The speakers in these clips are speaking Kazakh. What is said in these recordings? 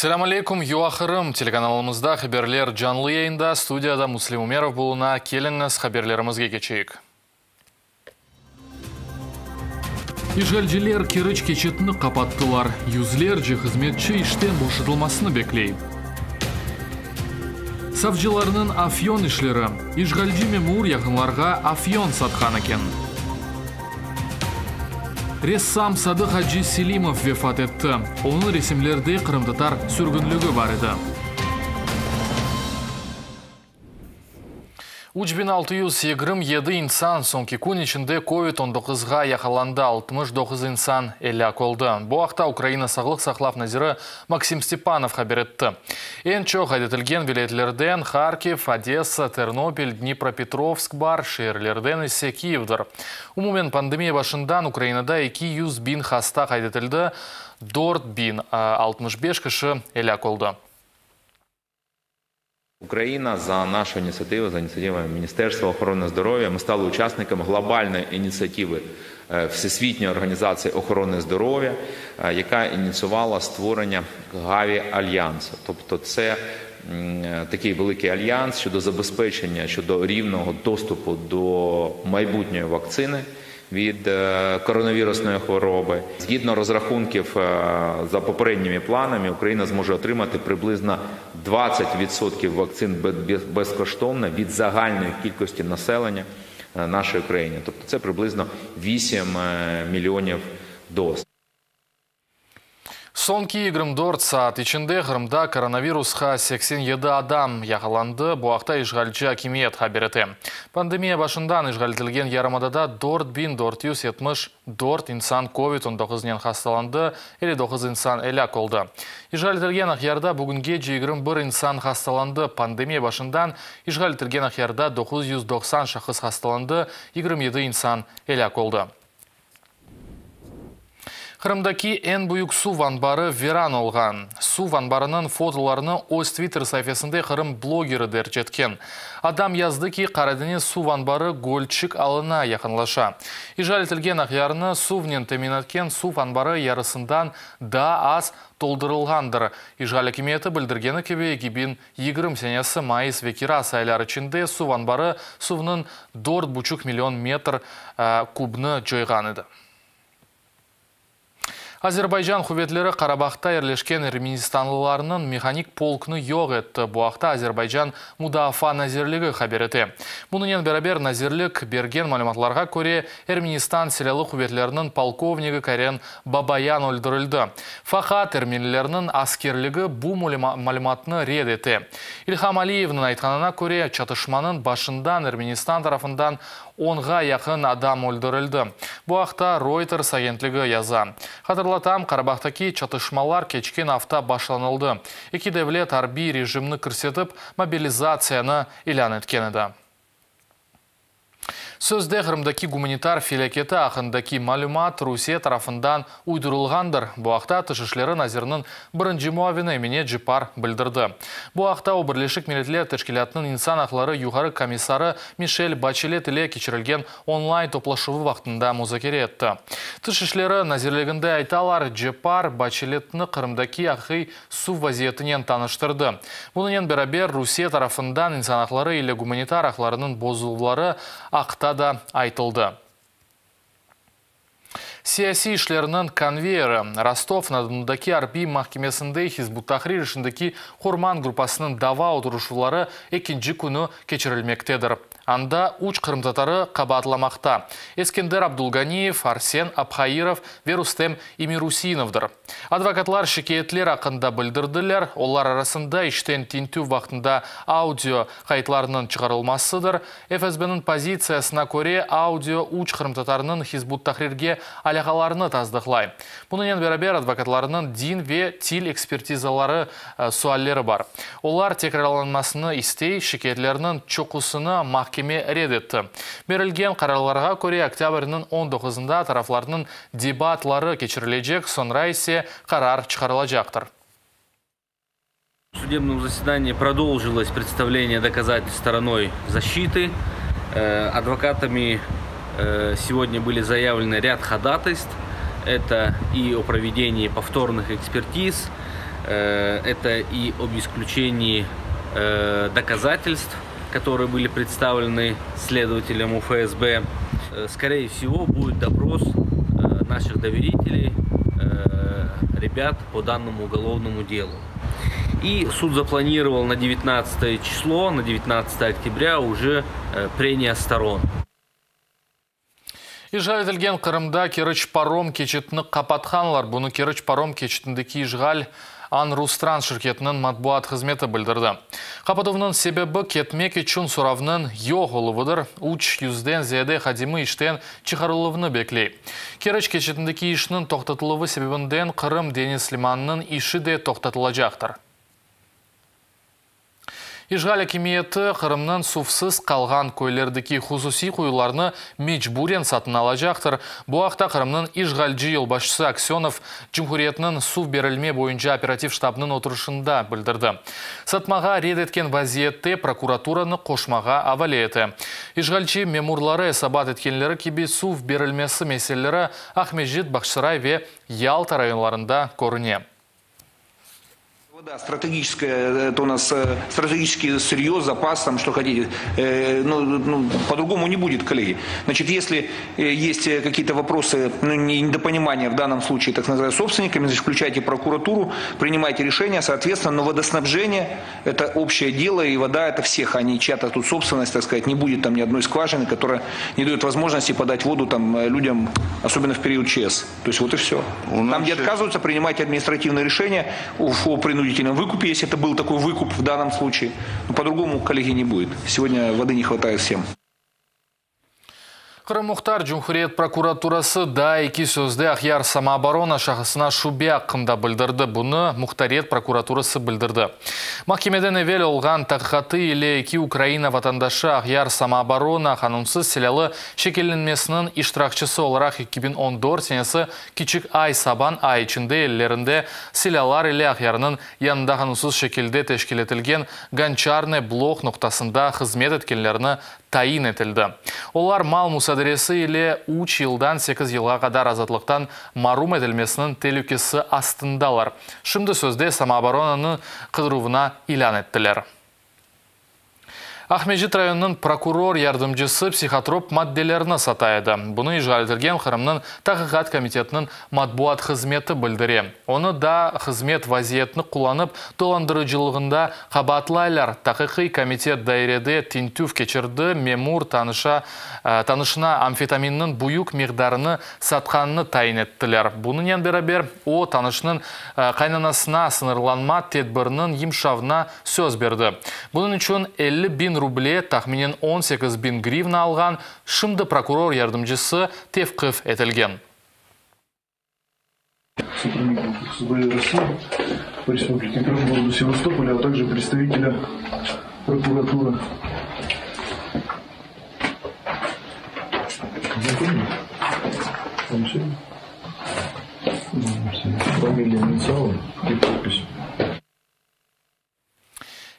Ассаламу алейкум, юахырым. Телеканалымызда хаберлер жанлы яйында, студияда Муслим Умеров болуна келіңіз хаберлерімізге кечейік. Ишгалжилер керіч кечетіні қапаттылар. Юзлер же қызметші іштен бошытылмасыны беклей. Савжыларының афьон ішлері. Ишгалжи мемур яқынларға афьон сатқан екен. Рессам Садық Хаджи Селимов вефат етті. Оның ресімлерде қырымтатар сүргінлігі бар еді. Учбин 620 инсан соңки күн ішінде COVID-19-ға яқаланды 69 инсан әлі қолды. Бұл ақта Украина сағылық сақлав назиры Максим Степанов хабар етті. Ең чоқ әдетілген вилетлерден Харкив, Одесса, Тернопиль, Днепропетровск бар, шehirlerden есе Киевдір. Умумен пандемия башындан Украинада 200 бин хаста қайдетілді, 4 бин 65 кіші әлі қолды. Україна за нашу ініціативу, за ініціативою Міністерства охорони здоров'я, ми стали учасниками глобальної ініціативи Всесвітньої організації охорони здоров'я, яка ініціювала створення Гаві-альянсу. Тобто це такий великий альянс щодо забезпечення, щодо рівного доступу до майбутньої вакцини від коронавірусної хвороби. Згідно розрахунків за попередніми планами, Україна зможе отримати приблизно 20% вакцин безкоштовно від загальної кількості населення нашої країни. Тобто це приблизно 8 мільйонів доз. Сонки 24 саат içinde Қырымда коронавирусқа 87 адам яғаланды, бұақта ишгалчы акимиет хабереті. Пандемия башындан ишгалтілген ярымадада 4474 инсан COVID-19-нен хасталанды, 59 инсан әлі қолды. Ишгалтілген ақярда бүгінге 21 инсан хасталанды. Пандемия башындан ишгалтілген ақярда 990 шақыз хасталанды, 27 инсан әлі қолды. Қырымдаки ән бұйық су ванбары веран олған. Су ванбарының фотоларыны өз Twitter сайфасында Қырым блогері дер жеткен. Адам язды ки Қарадене су ванбары гольчик алына яқынлаша. Ижалетілген ақярыны сувнен тәминаткен су ванбары ярысындан да аз толдырылғандыр. Ижғалы кеметі білдіргені кебе егебін 20 сенесі майыс векира сайлары ішінде су ванбары сувның 4,5 миллион метр кубны жойған еді. Азербайжан хүветлері Қарабақта ерлешкен Ерменистанлыларының механик полкны йоқ етті. Бұақта Азербайжан Мудафа назерлігі хабереті. Бұнымен бәрабер назерлік берген мәліматларға көре Ерменистан селялы хүветлерінің полковнигі Карен Бабаян өлдірілді. Фақат ерменілерінің аскерлігі бұл мәліматны ред еті. Ильхам Алиевның айтқанына көре чатышманың башындан Ерменистан тарафындан 10-ға яқын адам өлдірілді. Бұақта Reuters агентлігі яза. Қатырлатам, Қарабақтаки чатышмалар кечкен авта башланылды. Екі девлет арби режимні кірсетіп, мобилизацияны илан еткен еді. Сөзде Қырымдаки гуманитар филекеті ақындаки мәлімат Русия тарафындан уйдырылғандыр. Бұақта тышышлері назирінің бірінші муавины емене жипар білдірді. Бұақта обірлешік милетлер тәшкілятының инсан ақлары юғары комиссары Мишель Бачелет иле кечірілген онлайн топлашывы вақтында музакере етті. Тышышлері назирлігінде айталар жипар Бачелетіні Қырымдаки ақы су вазиетінен таныштырды. Бұнымен бәрабер Русия тарафындан инсан ақлары или гуманитар ақларының бозулылары ақта да айтылды. Сияси ишлерінің конвейері Ростов-на-Дондаки арби махкемесінде Хизбут Тахрир ішіндегі Хорман группасының дава отырушылары екінші күні кечірілмектедір. Анда уч қырымтатары қабатламақта. Ескендер Абдулганиев, Арсен Абхаиров, Верустем Имирусиновдыр. Адвокатлар шекетлер ақында білдірділер. Олар арасында іштен тинту вақтында аудио қайтларының шығарылмасыдыр. ФСБ-нің позициясына көре аудио уч қырымтатарының Хизбут Тахрирге алақаларыны таздықлай. Бұнымен бәрабер адвокатларының дин ве тил экспертизалары суаллері бар. Олар текраланмасыны істей шекетлерінің чоқусыны махкеме редетті. Берілген қарарларға көре октябрінің 19-ында тарафларының дебатлары кечірілежек, сонра есе қарар шығарылажақтыр. В судебном заседании продолжилось представление доказательств стороной защиты. Адвокатами сегодня были заявлены ряд ходатайств. Это и о проведении повторных экспертиз, Это и об исключении доказательств, которые были представлены следователям УФСБ. Скорее всего, будет допрос наших доверителей, ребят по данному уголовному делу. И суд запланировал на 19 число, на 19 октября уже прения сторон. Ижғал етілген Қырымда керіч паром кечетіні қапатханлар. Бұны керіч паром кечетіндегі Ижғал Анрустран шіркетінің матбуат қызметі білдірді. Қапатовның себебі кетмек үшін сұравның йоғылывыдыр, уч юзден зеде қадимы іштен чықарылывыны беклей. Керіч кечетіндегі ішінің тоқтатылывы себебінден Қырым Денис Лиманның іші де тоқтатылажақтыр. Ижғал әкимиеті Қырымның суфсыз қалған көйлердікі хусуси құйыларны мечбурен сатын алажақтыр. Бұл ақта Қырымның Ижғалжы елбашысы Аксенов Жүмхуриетінің сув берілме бойынша оператив штабының отырышында білдірді. Сатмаға ред еткен вазиетте прокуратураны қошмаға авалеті. Ижғалжы мемурлары сабат еткенлері кебе сув берілмесі меселері Ахмеджит, Бақшырай ве Ялта районларында көріне. Да, стратегическое, это у нас стратегический сырье, запас, там, что хотите. По-другому не будет, коллеги. Значит, если есть какие-то вопросы, недопонимания в данном случае, так называемыми собственниками, значит, включайте прокуратуру, принимайте решения, соответственно, но водоснабжение – это общее дело, и вода – это всех, а не чья-то тут собственность, так сказать, не будет там ни одной скважины, которая не дает возможности подать воду там людям, особенно в период ЧС. То есть вот и все. Там, где отказываются, принимайте административные решения о принудительном выкупе, если это был такой выкуп в данном случае. Но по-другому, коллеги, не будет. Сегодня воды не хватает всем. Қырым-Мұхтар Жүмхуриет прокуратурасы да екі сөзде Ахяр самооборона шахысына шубе ақында білдірді. Бұны Мұхтарет прокуратурасы білдірді. Махкемеден evvel олған тақиқаты или екі Украина ватандашы Ахяр самооборона қанунсыз селялы шекеленмесінің иштиракчысы оларақ 2014 сенесі кичік ай сабан ай ішінде еллерінде селялар или Ахярның янында қанунсыз шекелде тешкелетілген Гончарный блок ноқтасында қызмет еткенлеріні тайын етілді. Олар мал мусадресі или 3 жылдан 8 жылға қадар азатлықтан марум етілмесінің телюкесі астындалар. Шымды сөзде самооборонаның қыдыруына илан еттілер. Ахмеджит районының прокурор ярдымчысы психотроп мадделеріні сатайды. Бұны ижғал етілген Қырымның тақиқат комитетінің матбуат қызметі білдіре. Оны да қызмет вазиетіні құланып, толандырыжылығында қабатлайлар. Тақиқи комитет дайреде тинтув кечірді, мемур танышына амфетаминнің бұйық миғдарыны сатқаныны тайын еттілер. Бұнын берабер, о танышының қайнанасына сынырланма тедбірінің емшавына сөз берді. Бұның үшін 50 bin рубле, тахминен 18 bin гривна алған шымды прокурор ярдымчысы тевқif етілген. Сотрудников СБ России по республике Крым, города Севастополя, а также представителя прокуратуры. Фамилия, инициалы и подпись.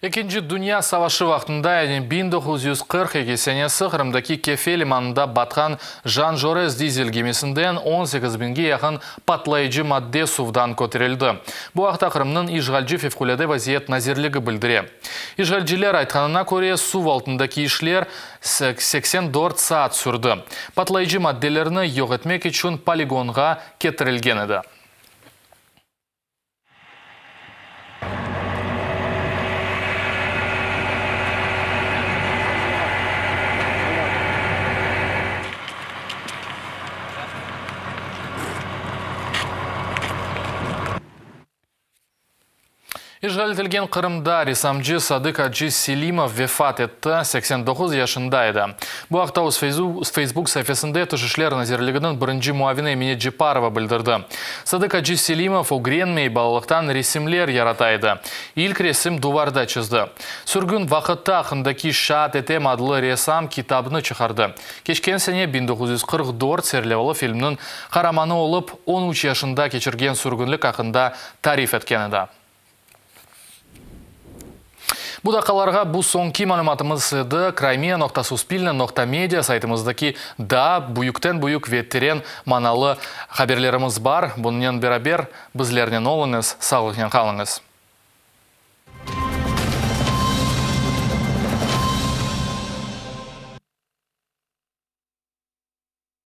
Екінші дүния савашы вақтында 1942 сенесі Қырымдаки Кефе лиманында батқан Жан Жорес дизель кемесінден 18 бинге яқын патлайыжы мадде сувдан көтерілді. Бұл вақта Қырымның Ижғалжы февкуледе вазиет назерлігі білдіре. Ижғалжылер айтқанына көре сув алтындаки ішлер 84 саат сүрді. Патлайыжы мадделеріні йоқ етмек үшін полигонға кетірілген еді. Ижғал етілген Қырымда ресамчы Садык Аджи Селимов вефат етті, 89 яшында еді. Бұл ақта өз Facebook сайфесінде түшішлер назерлігінің бірінші муавины Эмине Джипарова білдірді. Садык Аджи Селимов огренмей балалықтан ресімлер яратайды. Илк ресім дуварда чызды. Сүргін вақытта ақындаки шат етем адлы ресам китабыны чықарды. Кешкен сене 1944 серлевалы фильмнің қараманы олып 13 яшында кечірген сүргінлік ақында тариф еткен еді. Будақаларға бұл соңки мәліматымыз еді. Крайме.суспильна.медиа сайтымыздаки да бұйықтен-бұйық веттерен маналы хаберлеріміз бар. Бұнымен берабер бізлерінен олыңыз, сағылықнен қалыңыз.